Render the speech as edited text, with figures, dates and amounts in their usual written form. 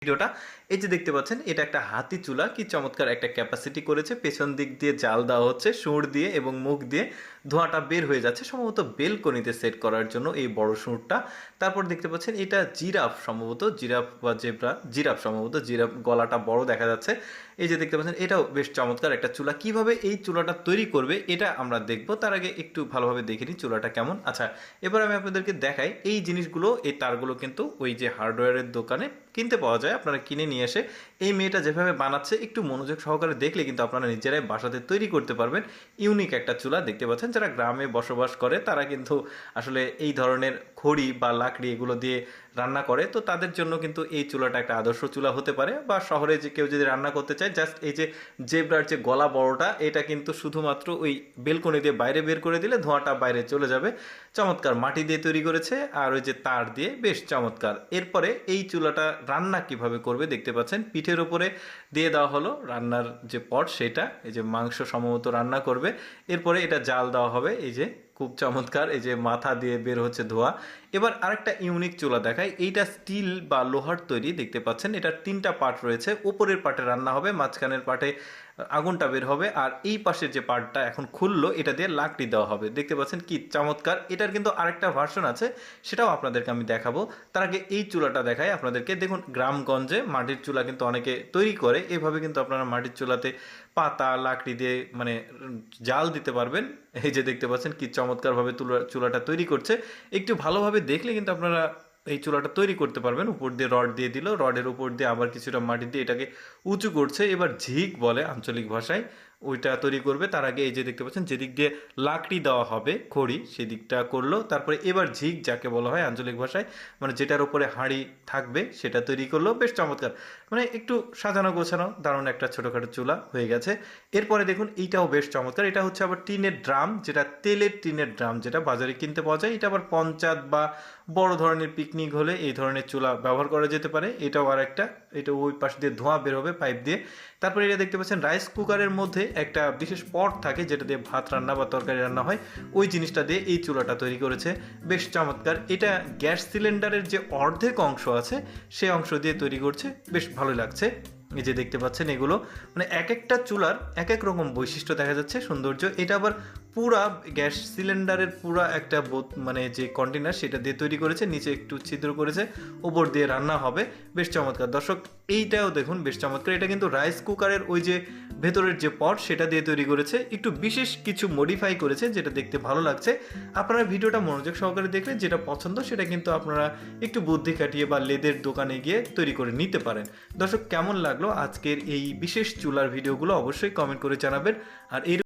ভিডিওটা। এই যে দেখতে পাচ্ছেন এটা একটা হাতি চুলা, কি চমৎকার একটা ক্যাপাসিটি করেছে। পেছন দিক দিয়ে জাল দেওয়া হচ্ছে সুঁড় দিয়ে এবং মুখ দিয়ে ধোঁয়াটা বের হয়ে যাচ্ছে, সম্ভবত বেলকনিতে সেট করার জন্য এই বড় সুঁড়টা। তারপর দেখতে পাচ্ছেন এটা জিরাফ, সম্ভবত জিরাফ বা জেব্রা, জিরাফ সম্ভবত, জিরাফ গলাটা বড় দেখা যাচ্ছে। এই যে দেখতে পাচ্ছেন এটাও বেশ চমৎকার একটা চুলা। কিভাবে এই চুলাটা তৈরি করবে এটা আমরা দেখবো, তার আগে একটু ভালোভাবে দেখে নিই চুলাটা কেমন। আচ্ছা, এবার আমি আপনাদেরকে দেখাই এই জিনিসগুলো, এই তারগুলো কিন্তু ওই যে হার্ডওয়্যারের দোকানে কিনতে পাওয়া যায়, আপনারা কিনে নিয়ে এসে এই মেয়েটা যেভাবে বানাচ্ছে একটু মনোযোগ সহকারে দেখলে কিন্তু আপনারা নিজেরাই বাসাতে তৈরি করতে পারবেন। ইউনিক একটা চুলা দেখতে পাচ্ছেন। যারা গ্রামে বসবাস করে তারা কিন্তু আসলে এই ধরনের খড়ি বা লাকড়ি এগুলো দিয়ে রান্না করে, তো তাদের জন্য কিন্তু এই চুলাটা একটা আদর্শ চুলা হতে পারে। বা শহরে যে কেউ যদি রান্না করতে চায়, জাস্ট এই যে জেব্রার যে গলা বড়টা, এটা কিন্তু শুধুমাত্র ওই বেলকনি দিয়ে বাইরে বের করে দিলে ধোঁয়াটা বাইরে চলে যাবে। চমৎকার মাটি দিয়ে তৈরি করেছে আর ওই যে তার দিয়ে, বেশ চমৎকার। এরপরে এই চুলাটা রান্না কিভাবে করবে দেখতে পাচ্ছেন, পিঠের উপরে দিয়ে দেওয়া হলো রান্নার যে পট, সেটা এই যে মাংস সম্ভবত রান্না করবে। এরপরে এটা জাল দেওয়া হবে, এই যে খুব চমৎকার, এই যে মাথা দিয়ে বের হচ্ছে ধোঁয়া। এবার আরেকটা ইউনিক চুলা দেখায়, এইটা স্টিল বা লোহার তৈরি দেখতে পাচ্ছেন। এটার 3টা পার্ট রয়েছে, উপরের পার্টে রান্না হবে, মাঝখানের পার্টে আগুনটা বের হবে, আর এই পাশের যে পার্টটা এখন খুললো এটা দিয়ে লাকড়ি দেওয়া হবে। দেখতে পাচ্ছেন কি চমৎকার। এটার কিন্তু আরেকটা ভার্সন আছে, সেটাও আপনাদেরকে আমি দেখাবো। তার আগে এই চুলাটা দেখাই আপনাদেরকে। দেখুন গ্রামগঞ্জে মাটির চুলা কিন্তু অনেকে তৈরি করে, এভাবে কিন্তু আপনারা মাটির চুলাতে পাতা লাকড়ি দিয়ে মানে জাল দিতে পারবেন। এই যে দেখতে পাচ্ছেন কি চমৎকারভাবে চুলাটা তৈরি করছে। একটু ভালোভাবে দেখলে কিন্তু আপনারা এই চুলাটা তৈরি করতে পারবেন। উপর দিয়ে রড দিয়ে দিল, রডের উপর দিয়ে আবার কিছুটা মাটি দিয়ে এটাকে উঁচু করছে। এবার ঝিক বলে আঞ্চলিক ভাষায়, ওইটা তৈরি করবে। তার আগে এই যে দেখতে পাচ্ছেন যেদিক দিয়ে লাকড়ি দেওয়া হবে খড়ি, সেদিকটা করলো। তারপরে এবার ঝিক যাকে বলা হয় আঞ্চলিক ভাষায়, মানে যেটার উপরে হাঁড়ি থাকবে সেটা তৈরি করলো। বেশ চমৎকার, মানে একটু সাজানো গোছানো দারুণ একটা ছোটোখাটো চুলা হয়ে গেছে। এরপরে দেখুন এইটাও বেশ চমৎকার। এটা হচ্ছে আবার টিনের ড্রাম, যেটা তেলের টিনের ড্রাম, যেটা বাজারে কিনতে পাওয়া যায়। এটা আবার পঞ্চায়েত বা বড় ধরনের পিকনিক হলে এই ধরনের চুলা ব্যবহার করা যেতে পারে। এটাও আর একটা, এটা ওই পাশ দিয়ে ধোঁয়া বের হবে পাইপ দিয়ে। তারপরে এটা দেখতে পাচ্ছেন রাইস কুকারের মধ্যে একটা বিশেষ পট থাকে যেটা দিয়ে ভাত রান্না বা তরকারি রান্না হয়, ওই জিনিসটা দিয়ে এই চুলাটা তৈরি করেছে। বেশ চমৎকার। এটা গ্যাস সিলিন্ডারের যে অর্ধেক অংশ আছে সেই অংশ দিয়ে তৈরি করছে, বেশ ভালো লাগছে। এই যে দেখতে পাচ্ছেন এগুলো, মানে এক একটা চুলার এক এক রকম বৈশিষ্ট্য দেখা যাচ্ছে, সৌন্দর্য। এটা আবার পুরা গ্যাস সিলিন্ডারের পুরা একটা মানে যে কন্টেনার সেটা দিয়ে তৈরি করেছে, নিচে একটু ছিদ্র করেছে, উপর দিয়ে রান্না হবে। বেশ চমৎকার দর্শক, এইটাও দেখুন বেশ চমৎকার। এটা কিন্তু রাইস কুকারের ওই যে ভেতরের যে পট সেটা দিয়ে তৈরি করেছে, একটু বিশেষ কিছু মডিফাই করেছে যেটা দেখতে ভালো লাগছে। আপনারা ভিডিওটা মনোযোগ সহকারে দেখলে যেটা পছন্দ সেটা কিন্তু আপনারা একটু বুদ্ধি খাটিয়ে বা লেদের দোকানে গিয়ে তৈরি করে নিতে পারেন। দর্শক কেমন লাগলো আজকের এই বিশেষ চুলার ভিডিওগুলো অবশ্যই কমেন্ট করে জানাবেন। আর এই